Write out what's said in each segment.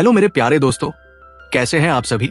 Hello मेरे प्यारे दोस्तों, कैसे हैं आप सभी।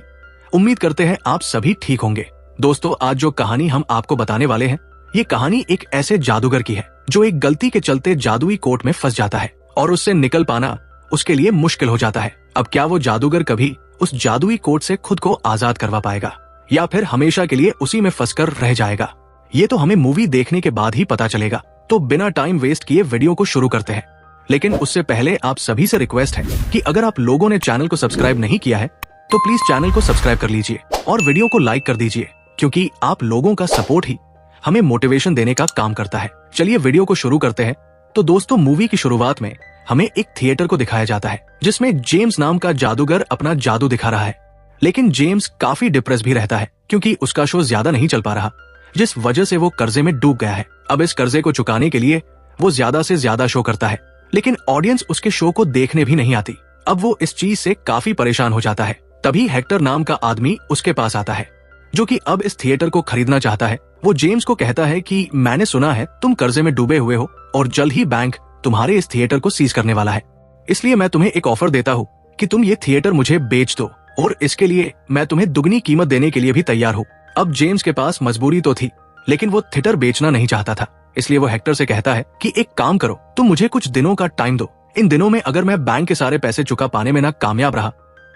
उम्मीद करते हैं आप सभी ठीक होंगे। दोस्तों, आज जो कहानी हम आपको बताने वाले हैं, ये कहानी एक ऐसे जादूगर की है जो एक गलती के चलते जादुई कोर्ट में फंस जाता है और उससे निकल पाना उसके लिए मुश्किल हो जाता है। अब क्या वो जादूगर कभी उस जादुई कोर्ट से खुद को आजाद करवा पाएगा या फिर हमेशा के लिए उसी में फंसकर रह जाएगा? ये तो हमें मूवी देखने के बाद ही पता चलेगा। तो बिना टाइम वेस्ट किए वीडियो को शुरू करते हैं। लेकिन उससे पहले आप सभी से रिक्वेस्ट है कि अगर आप लोगों ने चैनल को सब्सक्राइब नहीं किया है तो प्लीज चैनल को सब्सक्राइब कर लीजिए और वीडियो को लाइक कर दीजिए, क्योंकि आप लोगों का सपोर्ट ही हमें मोटिवेशन देने का काम करता है। चलिए वीडियो को शुरू करते हैं। तो दोस्तों, मूवी की शुरुआत में हमें एक थिएटर को दिखाया जाता है जिसमें जेम्स नाम का जादूगर अपना जादू दिखा रहा है। लेकिन जेम्स काफी डिप्रेस भी रहता है क्योंकि उसका शो ज्यादा नहीं चल पा रहा, जिस वजह से वो कर्जे में डूब गया है। अब इस कर्जे को चुकाने के लिए वो ज्यादा से ज्यादा शो करता है, लेकिन ऑडियंस उसके शो को देखने भी नहीं आती। अब वो इस चीज से काफी परेशान हो जाता है। तभी हेक्टर नाम का आदमी उसके पास आता है जो कि अब इस थिएटर को खरीदना चाहता है। वो जेम्स को कहता है कि मैंने सुना है तुम कर्जे में डूबे हुए हो और जल्द ही बैंक तुम्हारे इस थिएटर को सीज करने वाला है, इसलिए मैं तुम्हें एक ऑफर देता हूँ कि तुम ये थिएटर मुझे बेच दो और इसके लिए मैं तुम्हें दुगनी कीमत देने के लिए भी तैयार हूँ। अब जेम्स के पास मजबूरी तो थी, लेकिन वो थिएटर बेचना नहीं चाहता था, इसलिए वो हेक्टर से कहता है कि एक काम करो, तुम मुझे कुछ दिनों का टाइम दो। इन दिनों में अगर मैं बैंक के सारे पैसे चुका पाने में ना कामयाब रहा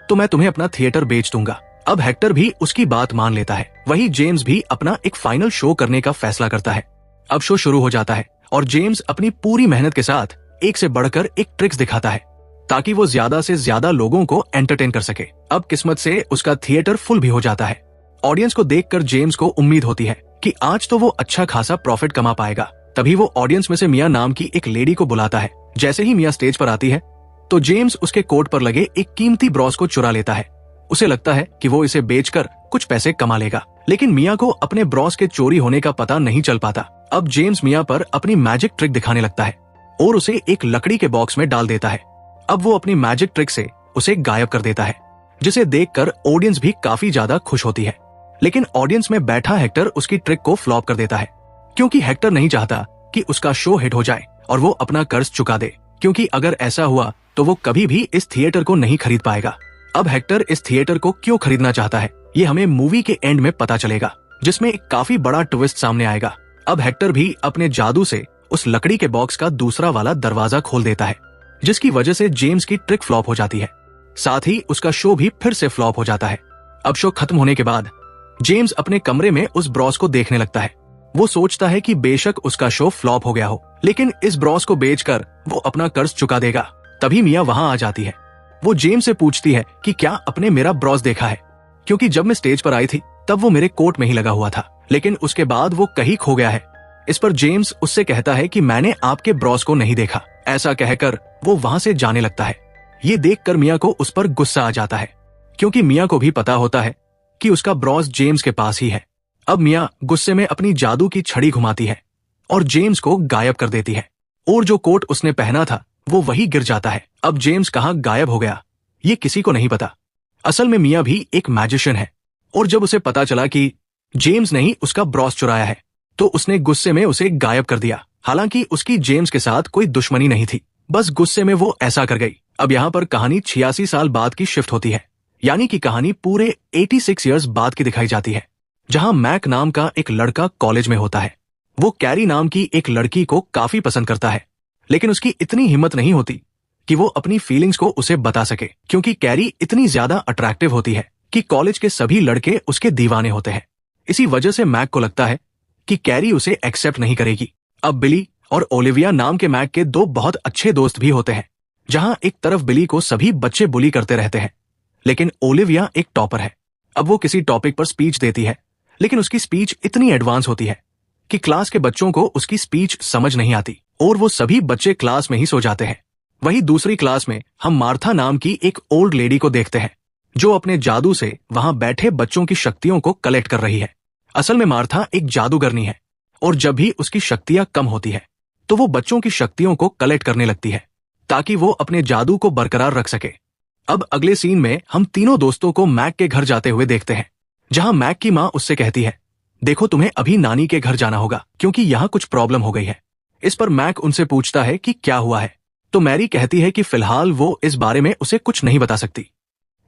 तो मैं तुम्हें अपना थिएटर बेच दूंगा। अब हेक्टर भी उसकी बात मान लेता है। वही जेम्स भी अपना एक फाइनल शो करने का फैसला करता है। अब शो शुरू हो जाता है और जेम्स अपनी पूरी मेहनत के साथ एक से बढ़कर एक ट्रिक्स दिखाता है ताकि वो ज्यादा से ज्यादा लोगों को एंटरटेन कर सके। अब किस्मत से उसका थिएटर फुल भी हो जाता है। ऑडियंस को देखकर जेम्स को उम्मीद होती है कि आज तो वो अच्छा खासा प्रॉफिट कमा पाएगा। तभी वो ऑडियंस में से मिया नाम की एक लेडी को बुलाता है। जैसे ही मिया स्टेज पर आती है तो जेम्स उसके कोट पर लगे एक कीमती ब्रॉस को चुरा लेता है। उसे लगता है कि वो इसे बेचकर कुछ पैसे कमा लेगा, लेकिन मिया को अपने ब्रॉस के चोरी होने का पता नहीं चल पाता। अब जेम्स मिया पर अपनी मैजिक ट्रिक दिखाने लगता है और उसे एक लकड़ी के बॉक्स में डाल देता है। अब वो अपनी मैजिक ट्रिक से उसे गायब कर देता है, जिसे देखकर ऑडियंस भी काफी ज्यादा खुश होती है। लेकिन ऑडियंस में बैठा हेक्टर उसकी ट्रिक को फ्लॉप कर देता है, क्योंकि हेक्टर नहीं चाहता कि उसका शो हिट हो जाए और वो अपना कर्ज चुका दे, क्योंकि अगर ऐसा हुआ तो वो कभी भी इस थिएटर को नहीं खरीद पाएगा। अब हेक्टर इस थिएटर को क्यों खरीदना चाहता है ये हमें मूवी के एंड में पता चलेगा, जिसमें एक काफी बड़ा ट्विस्ट सामने आएगा। अब हेक्टर भी अपने जादू से उस लकड़ी के बॉक्स का दूसरा वाला दरवाजा खोल देता है, जिसकी वजह से जेम्स की ट्रिक फ्लॉप हो जाती है। साथ ही उसका शो भी फिर से फ्लॉप हो जाता है। अब शो खत्म होने के बाद जेम्स अपने कमरे में उस ब्रॉस को देखने लगता है। वो सोचता है कि बेशक उसका शो फ्लॉप हो गया हो, लेकिन इस ब्रॉस को बेचकर वो अपना कर्ज चुका देगा। तभी मिया वहां आ जाती है। वो जेम्स से पूछती है कि क्या आपने मेरा ब्रॉस देखा है, क्योंकि जब मैं स्टेज पर आई थी तब वो मेरे कोट में ही लगा हुआ था, लेकिन उसके बाद वो कहीं खो गया है। इस पर जेम्स उससे कहता है कि मैंने आपके ब्रॉस को नहीं देखा। ऐसा कहकर वो वहां से जाने लगता है। ये देखकर मिया को उस पर गुस्सा आ जाता है, क्योंकि मिया को भी पता होता है कि उसका ब्रॉस जेम्स के पास ही है। अब मिया गुस्से में अपनी जादू की छड़ी घुमाती है और जेम्स को गायब कर देती है, और जो कोट उसने पहना था वो वही गिर जाता है। अब जेम्स कहाँ गायब हो गया ये किसी को नहीं पता। असल में मिया भी एक मैजिशियन है, और जब उसे पता चला कि जेम्स ने ही उसका ब्रॉस चुराया है तो उसने गुस्से में उसे गायब कर दिया। हालांकि उसकी जेम्स के साथ कोई दुश्मनी नहीं थी, बस गुस्से में वो ऐसा कर गई। अब यहाँ पर कहानी 86 साल बाद की शिफ्ट होती है, यानी कि कहानी पूरे 86 इयर्स बाद की दिखाई जाती है, जहां मैक नाम का एक लड़का कॉलेज में होता है। वो कैरी नाम की एक लड़की को काफी पसंद करता है, लेकिन उसकी इतनी हिम्मत नहीं होती कि वो अपनी फीलिंग्स को उसे बता सके, क्योंकि कैरी इतनी ज्यादा अट्रैक्टिव होती है कि कॉलेज के सभी लड़के उसके दीवाने होते हैं। इसी वजह से मैक को लगता है कि कैरी उसे एक्सेप्ट नहीं करेगी। अब बिली और ओलिविया नाम के मैक के दो बहुत अच्छे दोस्त भी होते हैं, जहां एक तरफ बिली को सभी बच्चे बुली करते रहते हैं, लेकिन ओलिविया एक टॉपर है। अब वो किसी टॉपिक पर स्पीच देती है, लेकिन उसकी स्पीच इतनी एडवांस होती है कि क्लास के बच्चों को उसकी स्पीच समझ नहीं आती और वो सभी बच्चे क्लास में ही सो जाते हैं। वही दूसरी क्लास में हम मार्था नाम की एक ओल्ड लेडी को देखते हैं, जो अपने जादू से वहां बैठे बच्चों की शक्तियों को कलेक्ट कर रही है। असल में मार्था एक जादूगरनी है, और जब भी उसकी शक्तियां कम होती है तो वो बच्चों की शक्तियों को कलेक्ट करने लगती है ताकि वो अपने जादू को बरकरार रख सके। अब अगले सीन में हम तीनों दोस्तों को मैक के घर जाते हुए देखते हैं, जहां मैक की माँ उससे कहती है, देखो तुम्हें अभी नानी के घर जाना होगा क्योंकि यहाँ कुछ प्रॉब्लम हो गई है। इस पर मैक उनसे पूछता है कि क्या हुआ है। तो मैरी कहती है कि फिलहाल वो इस बारे में उसे कुछ नहीं बता सकती,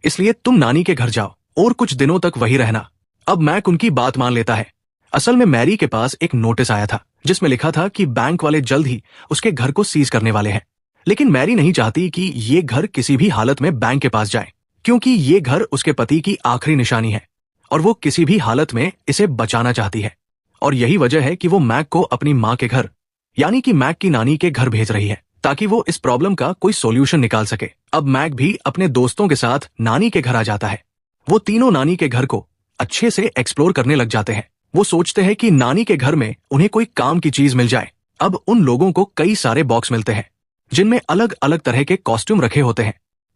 इसलिए तुम नानी के घर जाओ और कुछ दिनों तक वही रहना। अब मैक उनकी बात मान लेता है। असल में मैरी के पास एक नोटिस आया था जिसमें लिखा था कि बैंक वाले जल्द ही उसके घर को सीज करने वाले हैं। लेकिन मैरी नहीं चाहती कि ये घर किसी भी हालत में बैंक के पास जाए, क्योंकि ये घर उसके पति की आखिरी निशानी है और वो किसी भी हालत में इसे बचाना चाहती है। और यही वजह है कि वो मैक को अपनी माँ के घर, यानी कि मैक की नानी के घर भेज रही है, ताकि वो इस प्रॉब्लम का कोई सॉल्यूशन निकाल सके। अब मैक भी अपने दोस्तों के साथ नानी के घर आ जाता है। वो तीनों नानी के घर को अच्छे से एक्सप्लोर करने लग जाते हैं। वो सोचते हैं कि नानी के घर में उन्हें कोई काम की चीज मिल जाए। अब उन लोगों को कई सारे बॉक्स मिलते हैं जिनमें अलग अलग तरह के कॉस्ट्यूम रखे होते हैं।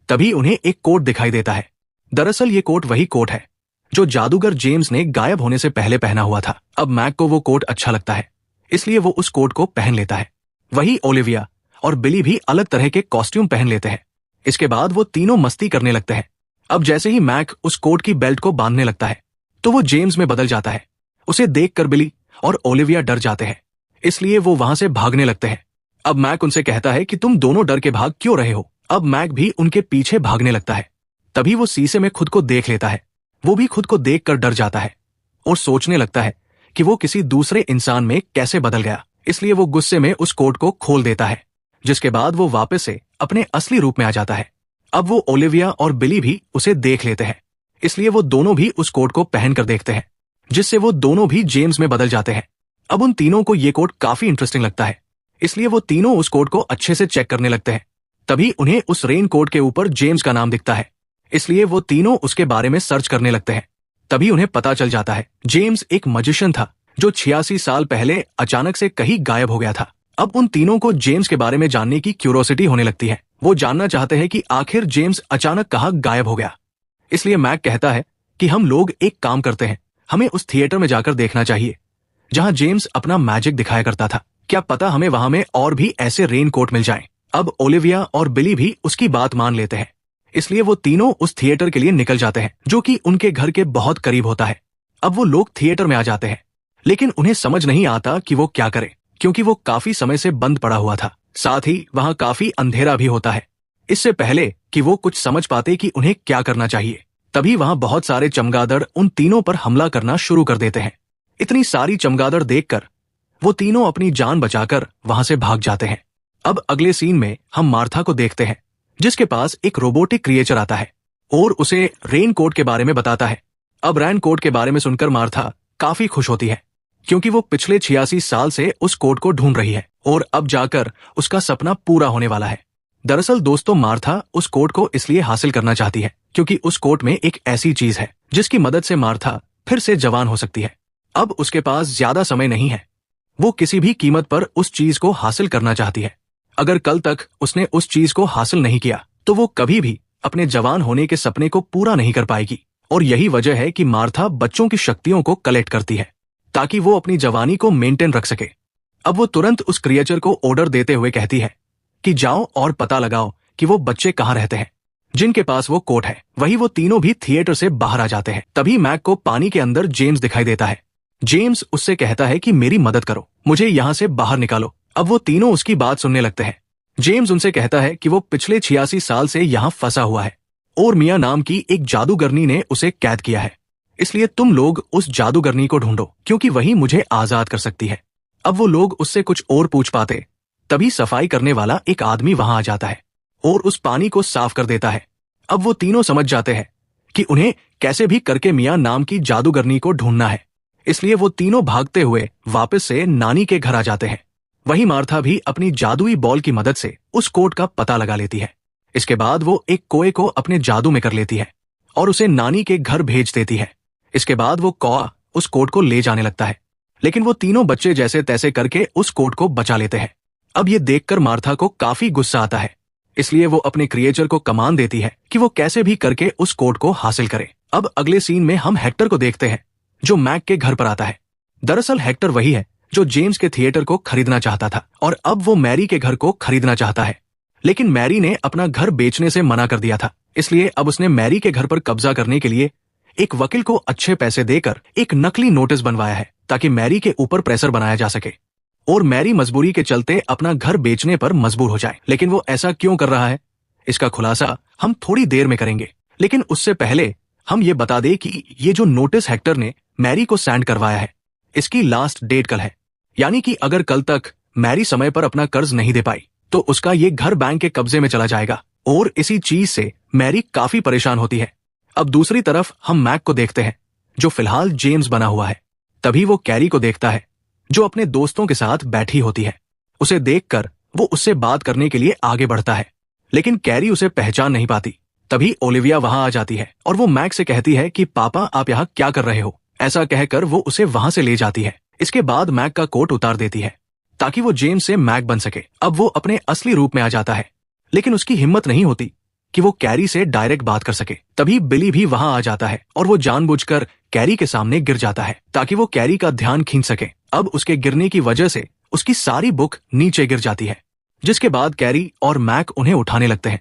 तभी उन्हें एक कोट दिखाई देता है। दरअसल ये कोट वही कोट है जो जादूगर जेम्स ने गायब होने से पहले पहना हुआ था। अब मैक को वो कोट अच्छा लगता है, इसलिए वो उस कोट को पहन लेता है। वही ओलिविया और बिली भी अलग तरह के कॉस्ट्यूम पहन लेते हैं। इसके बाद वो तीनों मस्ती करने लगते हैं। अब जैसे ही मैक उस कोट की बेल्ट को बांधने लगता है तो वो जेम्स में बदल जाता है। उसे देखकर बिली और ओलिविया डर जाते हैं, इसलिए वो वहां से भागने लगते हैं। अब मैक उनसे कहता है कि तुम दोनों डर के भाग क्यों रहे हो। अब मैक भी उनके पीछे भागने लगता है। तभी वो शीशे में खुद को देख लेता है। वो भी खुद को देखकर डर जाता है और सोचने लगता है कि वो किसी दूसरे इंसान में कैसे बदल गया। इसलिए वो गुस्से में उस कोट को खोल देता है, जिसके बाद वो वापस से अपने असली रूप में आ जाता है। अब वो ओलिविया और बिली भी उसे देख लेते हैं, इसलिए वो दोनों भी उस कोट को पहनकर देखते हैं, जिससे वो दोनों भी जेम्स में बदल जाते हैं। अब उन तीनों को ये कोट काफी इंटरेस्टिंग लगता है, इसलिए वो तीनों उस कोट को अच्छे से चेक करने लगते हैं। तभी उन्हें उस रेन कोट के ऊपर जेम्स का नाम दिखता है, इसलिए वो तीनों उसके बारे में सर्च करने लगते हैं। तभी उन्हें पता चल जाता है जेम्स एक मजिशियन था जो 86 साल पहले अचानक से कहीं गायब हो गया था। अब उन तीनों को जेम्स के बारे में जानने की क्यूरोसिटी होने लगती है। वो जानना चाहते हैं कि आखिर जेम्स अचानक कहाँ गायब हो गया। इसलिए मैक कहता है कि हम लोग एक काम करते हैं, हमें उस थिएटर में जाकर देखना चाहिए जहां जेम्स अपना मैजिक दिखाया करता था। क्या पता हमें वहां में और भी ऐसे रेन कोट मिल जाएं। अब ओलिविया और बिली भी उसकी बात मान लेते हैं, इसलिए वो तीनों उस थिएटर के लिए निकल जाते हैं, जो कि उनके घर के बहुत करीब होता है। अब वो लोग थिएटर में आ जाते हैं, लेकिन उन्हें समझ नहीं आता कि वो क्या करें, क्योंकि वो काफी समय से बंद पड़ा हुआ था। साथ ही वहां काफी अंधेरा भी होता है। इससे पहले कि वो कुछ समझ पाते कि उन्हें क्या करना चाहिए, तभी वहां बहुत सारे चमगादड़ उन तीनों पर हमला करना शुरू कर देते हैं। इतनी सारी चमगादड़ देखकर वो तीनों अपनी जान बचाकर वहां से भाग जाते हैं। अब अगले सीन में हम मार्था को देखते हैं, जिसके पास एक रोबोटिक क्रिएचर आता है और उसे रेन कोट के बारे में बताता है। अब रेन कोट के बारे में सुनकर मार्था काफी खुश होती है, क्योंकि वो पिछले 86 साल से उस कोट को ढूंढ रही है और अब जाकर उसका सपना पूरा होने वाला है। दरअसल दोस्तों, मार्था उस कोट को इसलिए हासिल करना चाहती है क्योंकि उस कोट में एक ऐसी चीज है जिसकी मदद से मार्था फिर से जवान हो सकती है। अब उसके पास ज्यादा समय नहीं है। वो किसी भी कीमत पर उस चीज को हासिल करना चाहती है। अगर कल तक उसने उस चीज को हासिल नहीं किया तो वो कभी भी अपने जवान होने के सपने को पूरा नहीं कर पाएगी। और यही वजह है कि मार्था बच्चों की शक्तियों को कलेक्ट करती है ताकि वो अपनी जवानी को मेंटेन रख सके। अब वो तुरंत उस क्रिएचर को ऑर्डर देते हुए कहती है कि जाओ और पता लगाओ कि वो बच्चे कहाँ रहते हैं जिनके पास वो कोट है। वही वो तीनों भी थिएटर से बाहर आ जाते हैं। तभी मैक को पानी के अंदर जेम्स दिखाई देता है। जेम्स उससे कहता है कि मेरी मदद करो, मुझे यहाँ से बाहर निकालो। अब वो तीनों उसकी बात सुनने लगते हैं। जेम्स उनसे कहता है कि वो पिछले 86 साल से यहाँ फंसा हुआ है और मिया नाम की एक जादूगरनी ने उसे कैद किया है, इसलिए तुम लोग उस जादूगरनी को ढूंढो क्योंकि वही मुझे आजाद कर सकती है। अब वो लोग उससे कुछ और पूछ पाते, तभी सफाई करने वाला एक आदमी वहां आ जाता है और उस पानी को साफ कर देता है। अब वो तीनों समझ जाते हैं कि उन्हें कैसे भी करके मिया नाम की जादूगरनी को ढूंढना है, इसलिए वो तीनों भागते हुए वापस से नानी के घर आ जाते हैं। वही मार्था भी अपनी जादुई बॉल की मदद से उस कोट का पता लगा लेती है। इसके बाद वो एक कोए को अपने जादू में कर लेती है और उसे नानी के घर भेज देती है। इसके बाद वो कौआ उस कोट को ले जाने लगता है, लेकिन वो तीनों बच्चे जैसे तैसे करके उस कोट को बचा लेते हैं। अब ये देखकर मार्था को काफी गुस्सा आता है, इसलिए वो अपने क्रिएचर को कमान देती है कि वो कैसे भी करके उस कोट को हासिल करे। अब अगले सीन में हम हेक्टर को देखते हैं जो मैक के घर पर आता है। दरअसल हेक्टर वही है जो जेम्स के थिएटर को खरीदना चाहता था और अब वो मैरी के घर को खरीदना चाहता है, लेकिन मैरी ने अपना घर बेचने से मना कर दिया था। इसलिए अब उसने मैरी के घर पर कब्जा करने के लिए एक वकील को अच्छे पैसे देकर एक नकली नोटिस बनवाया है ताकि मैरी के ऊपर प्रेशर बनाया जा सके और मैरी मजबूरी के चलते अपना घर बेचने पर मजबूर हो जाए। लेकिन वो ऐसा क्यों कर रहा है, इसका खुलासा हम थोड़ी देर में करेंगे। लेकिन उससे पहले हम ये बता दें कि ये जो नोटिस हेक्टर ने मैरी को सेंड करवाया है, इसकी लास्ट डेट कल है। यानी कि अगर कल तक मैरी समय पर अपना कर्ज नहीं दे पाई तो उसका ये घर बैंक के कब्जे में चला जाएगा और इसी चीज से मैरी काफी परेशान होती है। अब दूसरी तरफ हम मैक को देखते हैं, जो फिलहाल जेम्स बना हुआ है। तभी वो कैरी को देखता है, जो अपने दोस्तों के साथ बैठी होती है। उसे देखकर वो उससे बात करने के लिए आगे बढ़ता है, लेकिन कैरी उसे पहचान नहीं पाती। तभी ओलिविया वहां आ जाती है और वो मैक से कहती है कि पापा आप यहाँ क्या कर रहे हो। ऐसा कहकर वो उसे वहां से ले जाती है। इसके बाद मैक का कोट उतार देती है ताकि वो जेम्स से मैक बन सके। अब वो अपने असली रूप में आ जाता है, लेकिन उसकी हिम्मत नहीं होती कि वो कैरी से डायरेक्ट बात कर सके। तभी बिली भी वहां आ जाता है और वो जानबूझकर कैरी के सामने गिर जाता है ताकि वो कैरी का ध्यान खींच सके। अब उसके गिरने की वजह से उसकी सारी बुक नीचे गिर जाती है, जिसके बाद कैरी और मैक उन्हें उठाने लगते हैं।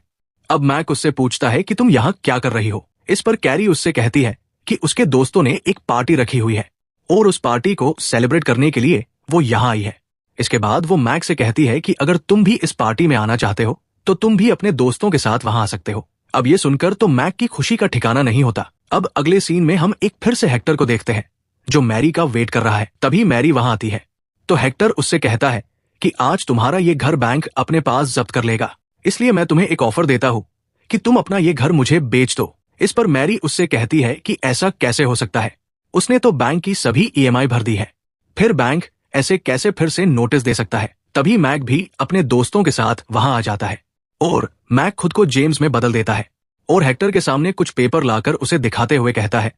अब मैक उससे पूछता है कि तुम यहाँ क्या कर रही हो। इस पर कैरी उससे कहती है कि उसके दोस्तों ने एक पार्टी रखी हुई है और उस पार्टी को सेलिब्रेट करने के लिए वो यहाँ आई है। इसके बाद वो मैक से कहती है कि अगर तुम भी इस पार्टी में आना चाहते हो तो तुम भी अपने दोस्तों के साथ वहां आ सकते हो। अब ये सुनकर तो मैक की खुशी का ठिकाना नहीं होता। अब अगले सीन में हम एक फिर से हेक्टर को देखते हैं, जो मैरी का वेट कर रहा है। तभी मैरी वहां आती है तो हेक्टर उससे कहता है कि आज तुम्हारा ये घर बैंक अपने पास जब्त कर लेगा, इसलिए मैं तुम्हें एक ऑफर देता हूँ कि तुम अपना ये घर मुझे बेच दो। इस पर मैरी उससे कहती है कि ऐसा कैसे हो सकता है, उसने तो बैंक की सभी ईएमआई भर दी है, फिर बैंक ऐसे कैसे फिर से नोटिस दे सकता है। तभी मैक भी अपने दोस्तों के साथ वहां आ जाता है और मैक खुद को जेम्स में बदल देता है और हेक्टर के सामने कुछ पेपर लाकर उसे दिखाते हुए कहता है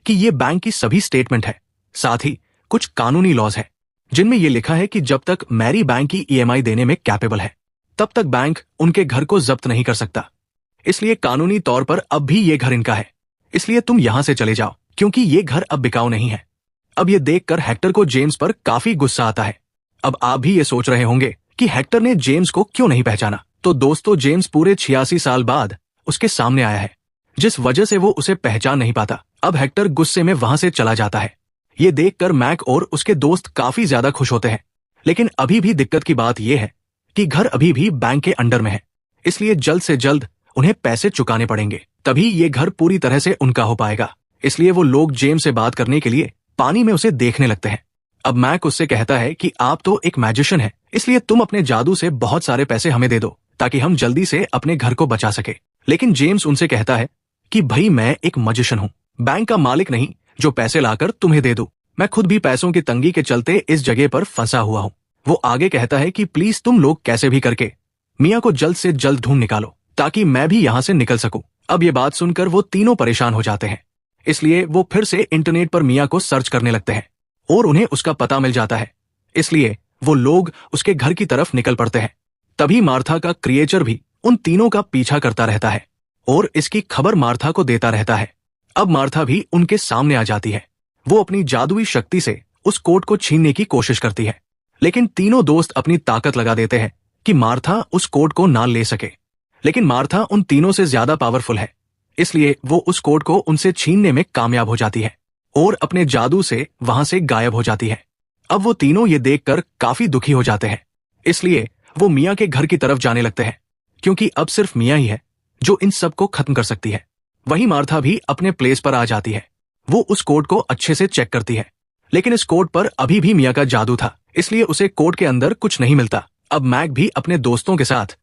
कि ये बैंक की सभी स्टेटमेंट है, साथ ही कुछ कानूनी लॉज है जिनमें यह लिखा है कि जब तक मैरी बैंक की ईएमआई देने में कैपेबल है तब तक बैंक उनके घर को जब्त नहीं कर सकता। इसलिए कानूनी तौर पर अब भी ये घर इनका है, इसलिए तुम यहां से चले जाओ क्योंकि ये घर अब बिकाऊ नहीं है। अब ये देखकर हेक्टर को जेम्स पर काफी गुस्सा आता है। अब आप भी ये सोच रहे होंगे कि हेक्टर ने जेम्स को क्यों नहीं पहचाना। तो दोस्तों, जेम्स पूरे 86 साल बाद उसके सामने आया है, जिस वजह से वो उसे पहचान नहीं पाता। अब हेक्टर गुस्से में वहां से चला जाता है। ये देखकर मैक और उसके दोस्त काफी ज्यादा खुश होते हैं, लेकिन अभी भी दिक्कत की बात यह है कि घर अभी भी बैंक के अंडर में है, इसलिए जल्द से जल्द उन्हें पैसे चुकाने पड़ेंगे, तभी ये घर पूरी तरह से उनका हो पाएगा। इसलिए वो लोग जेम्स से बात करने के लिए पानी में उसे देखने लगते हैं। अब मैक उससे कहता है कि आप तो एक मैजिशियन है, इसलिए तुम अपने जादू से बहुत सारे पैसे हमें दे दो ताकि हम जल्दी से अपने घर को बचा सके। लेकिन जेम्स उनसे कहता है कि भाई मैं एक मैजिशियन हूँ, बैंक का मालिक नहीं जो पैसे लाकर तुम्हें दे दूं। मैं खुद भी पैसों की तंगी के चलते इस जगह पर फंसा हुआ हूँ। वो आगे कहता है कि प्लीज तुम लोग कैसे भी करके मियाँ को जल्द से जल्द ढूंढ निकालो ताकि मैं भी यहाँ से निकल सकूं। अब ये बात सुनकर वो तीनों परेशान हो जाते हैं, इसलिए वो फिर से इंटरनेट पर मियाँ को सर्च करने लगते हैं और उन्हें उसका पता मिल जाता है। इसलिए वो लोग उसके घर की तरफ निकल पड़ते हैं। तभी मार्था का क्रिएचर भी उन तीनों का पीछा करता रहता है और इसकी खबर मार्था को देता रहता है। अब मार्था भी उनके सामने आ जाती है। वो अपनी जादुई शक्ति से उस कोट को छीनने की कोशिश करती है, लेकिन तीनों दोस्त अपनी ताकत लगा देते हैं कि मार्था उस कोट को ना ले सके। लेकिन मार्था उन तीनों से ज्यादा पावरफुल है, इसलिए वो उस कोट को उनसे छीनने में कामयाब हो जाती है और अपने जादू से वहां से गायब हो जाती है। अब वो तीनों ये देखकर काफी दुखी हो जाते हैं, इसलिए वो मियाँ के घर की तरफ जाने लगते हैं, क्योंकि अब सिर्फ मियाँ ही है जो इन सब को खत्म कर सकती है। वहीं मार्था भी अपने प्लेस पर आ जाती है। वो उस कोट को अच्छे से चेक करती है, लेकिन इस कोट पर अभी भी मियाँ का जादू था, इसलिए उसे कोट के अंदर कुछ नहीं मिलता। अब मैक भी अपने दोस्तों के साथ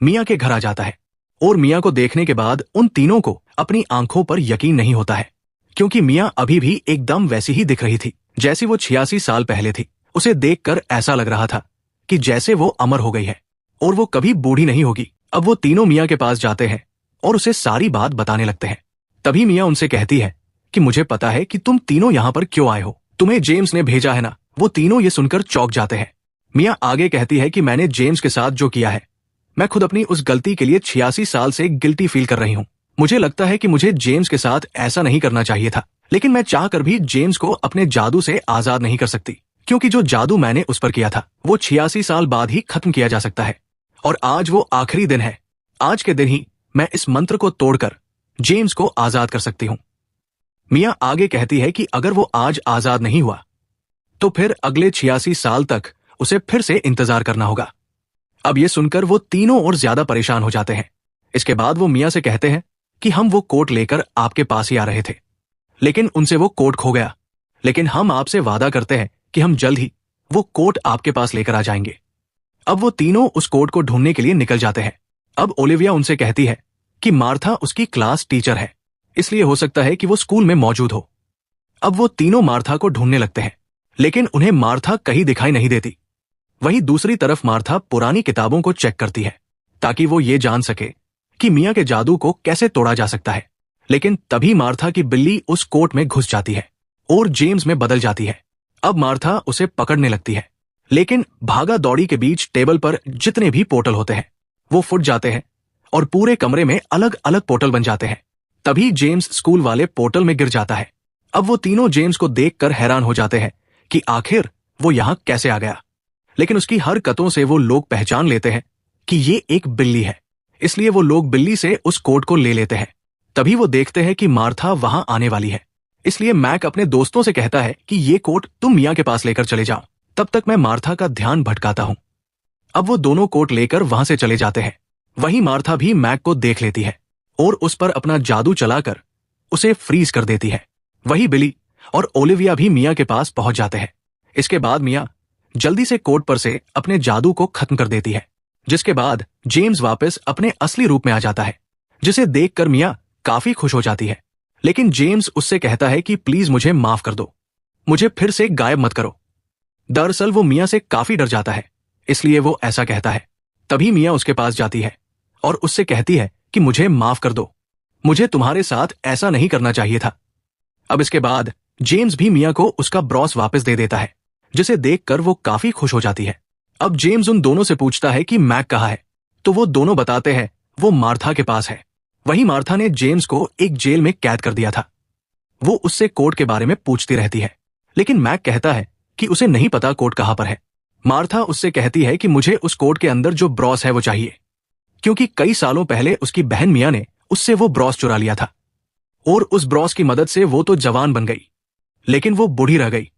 मियाँ के घर आ जाता है और मियाँ को देखने के बाद उन तीनों को अपनी आंखों पर यकीन नहीं होता है, क्योंकि मियाँ अभी भी एकदम वैसी ही दिख रही थी जैसी वो 86 साल पहले थी। उसे देखकर ऐसा लग रहा था कि जैसे वो अमर हो गई है और वो कभी बूढ़ी नहीं होगी। अब वो तीनों मियाँ के पास जाते हैं और उसे सारी बात बताने लगते हैं। तभी मियाँ उनसे कहती है कि मुझे पता है कि तुम तीनों यहाँ पर क्यों आए हो, तुम्हें जेम्स ने भेजा है ना। वो तीनों ये सुनकर चौंक जाते हैं। मियाँ आगे कहती है कि मैंने जेम्स के साथ जो किया है, मैं खुद अपनी उस गलती के लिए 86 साल से गिल्टी फील कर रही हूँ। मुझे लगता है कि मुझे जेम्स के साथ ऐसा नहीं करना चाहिए था, लेकिन मैं चाहकर भी जेम्स को अपने जादू से आजाद नहीं कर सकती, क्योंकि जो जादू मैंने उस पर किया था वो 86 साल बाद ही खत्म किया जा सकता है और आज वो आखिरी दिन है। आज के दिन ही मैं इस मंत्र को तोड़कर जेम्स को आजाद कर सकती हूँ। मियाँ आगे कहती है कि अगर वो आज आजाद नहीं हुआ तो फिर अगले 86 साल तक उसे फिर से इंतजार करना होगा। अब ये सुनकर वो तीनों और ज्यादा परेशान हो जाते हैं। इसके बाद वो मियाँ से कहते हैं कि हम वो कोट लेकर आपके पास ही आ रहे थे, लेकिन उनसे वो कोट खो गया। लेकिन हम आपसे वादा करते हैं कि हम जल्द ही वो कोट आपके पास लेकर आ जाएंगे। अब वो तीनों उस कोट को ढूंढने के लिए निकल जाते हैं। अब ओलिविया उनसे कहती है कि मार्था उसकी क्लास टीचर है, इसलिए हो सकता है कि वो स्कूल में मौजूद हो। अब वो तीनों मार्था को ढूंढने लगते हैं, लेकिन उन्हें मार्था कहीं दिखाई नहीं देती। वहीं दूसरी तरफ मार्था पुरानी किताबों को चेक करती है ताकि वो ये जान सके कि मियाँ के जादू को कैसे तोड़ा जा सकता है। लेकिन तभी मार्था की बिल्ली उस कोट में घुस जाती है और जेम्स में बदल जाती है। अब मार्था उसे पकड़ने लगती है, लेकिन भागा दौड़ी के बीच टेबल पर जितने भी पोर्टल होते हैं वो फूट जाते हैं और पूरे कमरे में अलग अलग पोर्टल बन जाते हैं। तभी जेम्स स्कूल वाले पोर्टल में गिर जाता है। अब वो तीनों जेम्स को देखकर हैरान हो जाते हैं कि आखिर वो यहां कैसे आ गया। लेकिन उसकी हरकतों से वो लोग पहचान लेते हैं कि ये एक बिल्ली है, इसलिए वो लोग बिल्ली से उस कोट को ले लेते हैं। तभी वो देखते हैं कि मार्था वहां आने वाली है, इसलिए मैक अपने दोस्तों से कहता है कि ये कोट तुम मियाँ के पास लेकर चले जाओ, तब तक मैं मार्था का ध्यान भटकाता हूं। अब वो दोनों कोट लेकर वहां से चले जाते हैं। वहीं मार्था भी मैक को देख लेती है और उस पर अपना जादू चलाकर उसे फ्रीज कर देती है। वही बिली और ओलिविया भी मियाँ के पास पहुंच जाते हैं। इसके बाद मियाँ जल्दी से कोट पर से अपने जादू को खत्म कर देती है, जिसके बाद जेम्स वापस अपने असली रूप में आ जाता है, जिसे देखकर मियाँ काफी खुश हो जाती है। लेकिन जेम्स उससे कहता है कि प्लीज मुझे माफ कर दो, मुझे फिर से गायब मत करो। दरअसल वो मियाँ से काफी डर जाता है, इसलिए वो ऐसा कहता है। तभी मियाँ उसके पास जाती है और उससे कहती है कि मुझे माफ कर दो, मुझे तुम्हारे साथ ऐसा नहीं करना चाहिए था। अब इसके बाद जेम्स भी मियाँ को उसका ब्रॉस वापस दे देता है, जिसे देखकर वो काफी खुश हो जाती है। अब जेम्स उन दोनों से पूछता है कि मैक कहाँ है, तो वो दोनों बताते हैं वो मार्था के पास है। वहीं मार्था ने जेम्स को एक जेल में कैद कर दिया था। वो उससे कोट के बारे में पूछती रहती है, लेकिन मैक कहता है कि उसे नहीं पता कोट कहाँ पर है। मार्था उससे कहती है कि मुझे उस कोट के अंदर जो ब्रॉस है वो चाहिए, क्योंकि कई सालों पहले उसकी बहन मियाँ ने उससे वो ब्रॉस चुरा लिया था और उस ब्रॉस की मदद से वो तो जवान बन गई, लेकिन वो बूढ़ी रह गई।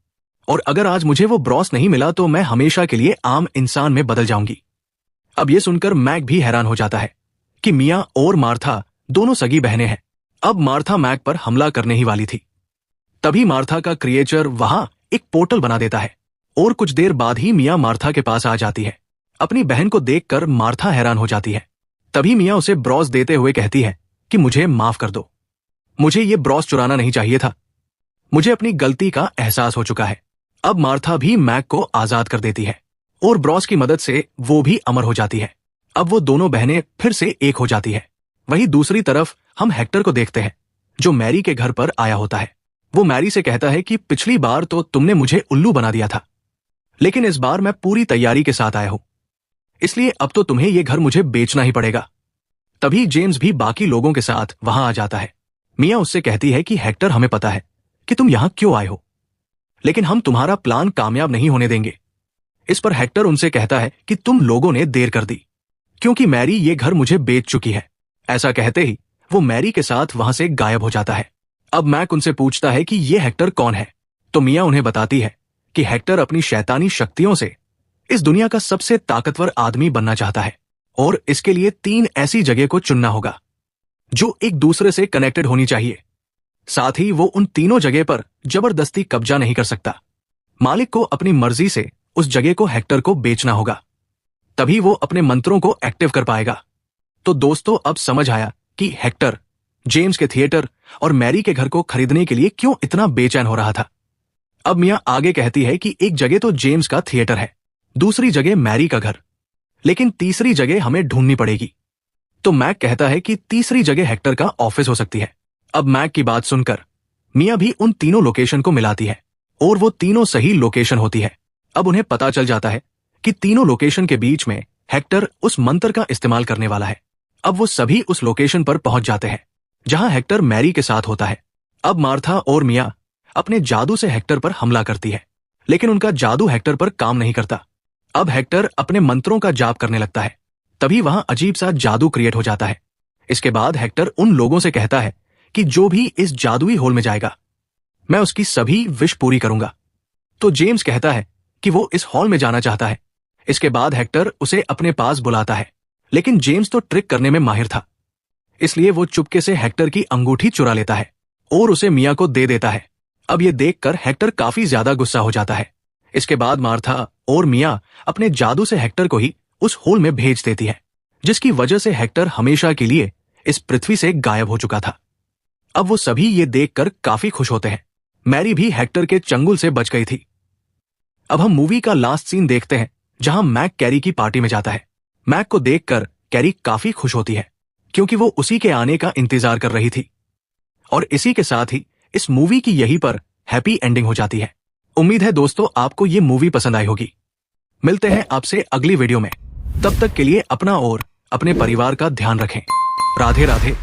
और अगर आज मुझे वो ब्रॉस नहीं मिला तो मैं हमेशा के लिए आम इंसान में बदल जाऊंगी। अब ये सुनकर मैक भी हैरान हो जाता है कि मियाँ और मार्था दोनों सगी बहनें हैं। अब मार्था मैक पर हमला करने ही वाली थी। तभी मार्था का क्रिएचर वहां एक पोर्टल बना देता है और कुछ देर बाद ही मियाँ मार्था के पास आ जाती है। अपनी बहन को देखकर मार्था हैरान हो जाती है। तभी मियाँ उसे ब्रॉस देते हुए कहती है कि मुझे माफ कर दो, मुझे ये ब्रॉस चुराना नहीं चाहिए था, मुझे अपनी गलती का एहसास हो चुका है। अब मार्था भी मैक को आजाद कर देती है और ब्रॉस की मदद से वो भी अमर हो जाती है। अब वो दोनों बहनें फिर से एक हो जाती है। वहीं दूसरी तरफ हम हेक्टर को देखते हैं, जो मैरी के घर पर आया होता है। वो मैरी से कहता है कि पिछली बार तो तुमने मुझे उल्लू बना दिया था, लेकिन इस बार मैं पूरी तैयारी के साथ आया हूं, इसलिए अब तो तुम्हें ये घर मुझे बेचना ही पड़ेगा। तभी जेम्स भी बाकी लोगों के साथ वहां आ जाता है। मियाँ उससे कहती है कि हेक्टर, हमें पता है कि तुम यहां क्यों आए हो, लेकिन हम तुम्हारा प्लान कामयाब नहीं होने देंगे। इस पर हेक्टर उनसे कहता है कि तुम लोगों ने देर कर दी, क्योंकि मैरी ये घर मुझे बेच चुकी है। ऐसा कहते ही वो मैरी के साथ वहां से गायब हो जाता है। अब मैक उनसे पूछता है कि ये हेक्टर कौन है, तो मियाँ उन्हें बताती है कि हेक्टर अपनी शैतानी शक्तियों से इस दुनिया का सबसे ताकतवर आदमी बनना चाहता है और इसके लिए 3 ऐसी जगह को चुनना होगा जो एक दूसरे से कनेक्टेड होनी चाहिए। साथ ही वो उन तीनों जगह पर जबरदस्ती कब्जा नहीं कर सकता। मालिक को अपनी मर्जी से उस जगह को हेक्टर को बेचना होगा, तभी वो अपने मंत्रों को एक्टिव कर पाएगा। तो दोस्तों, अब समझ आया कि हेक्टर जेम्स के थिएटर और मैरी के घर को खरीदने के लिए क्यों इतना बेचैन हो रहा था। अब मियाँ आगे कहती है कि एक जगह तो जेम्स का थिएटर है, दूसरी जगह मैरी का घर, लेकिन तीसरी जगह हमें ढूंढनी पड़ेगी। तो मैक कहता है कि तीसरी जगह हेक्टर का ऑफिस हो सकती है। अब मैक की बात सुनकर मियाँ भी उन तीनों लोकेशन को मिलाती है और वो तीनों सही लोकेशन होती है। अब उन्हें पता चल जाता है कि तीनों लोकेशन के बीच में हेक्टर उस मंत्र का इस्तेमाल करने वाला है। अब वो सभी उस लोकेशन पर पहुंच जाते हैं जहां हेक्टर मैरी के साथ होता है। अब मार्था और मियाँ अपने जादू से हेक्टर पर हमला करती है, लेकिन उनका जादू हेक्टर पर काम नहीं करता। अब हेक्टर अपने मंत्रों का जाप करने लगता है। तभी वहां अजीब सा जादू क्रिएट हो जाता है। इसके बाद हेक्टर उन लोगों से कहता है कि जो भी इस जादुई होल में जाएगा, मैं उसकी सभी विश पूरी करूंगा। तो जेम्स कहता है कि वो इस हॉल में जाना चाहता है। इसके बाद हेक्टर उसे अपने पास बुलाता है, लेकिन जेम्स तो ट्रिक करने में माहिर था, इसलिए वो चुपके से हेक्टर की अंगूठी चुरा लेता है और उसे मिया को दे देता है। अब ये देखकर हेक्टर काफी ज्यादा गुस्सा हो जाता है। इसके बाद मार्था और मिया अपने जादू से हेक्टर को ही उस होल में भेज देती है, जिसकी वजह से हेक्टर हमेशा के लिए इस पृथ्वी से गायब हो चुका था। अब वो सभी ये देखकर काफी खुश होते हैं। मैरी भी हेक्टर के चंगुल से बच गई थी। अब हम मूवी का लास्ट सीन देखते हैं, जहां मैक कैरी की पार्टी में जाता है। मैक को देखकर कैरी काफी खुश होती है, क्योंकि वो उसी के आने का इंतजार कर रही थी। और इसी के साथ ही इस मूवी की यहीं पर हैप्पी एंडिंग हो जाती है। उम्मीद है दोस्तों आपको ये मूवी पसंद आई होगी। मिलते हैं आपसे अगली वीडियो में। तब तक के लिए अपना और अपने परिवार का ध्यान रखें। राधे राधे।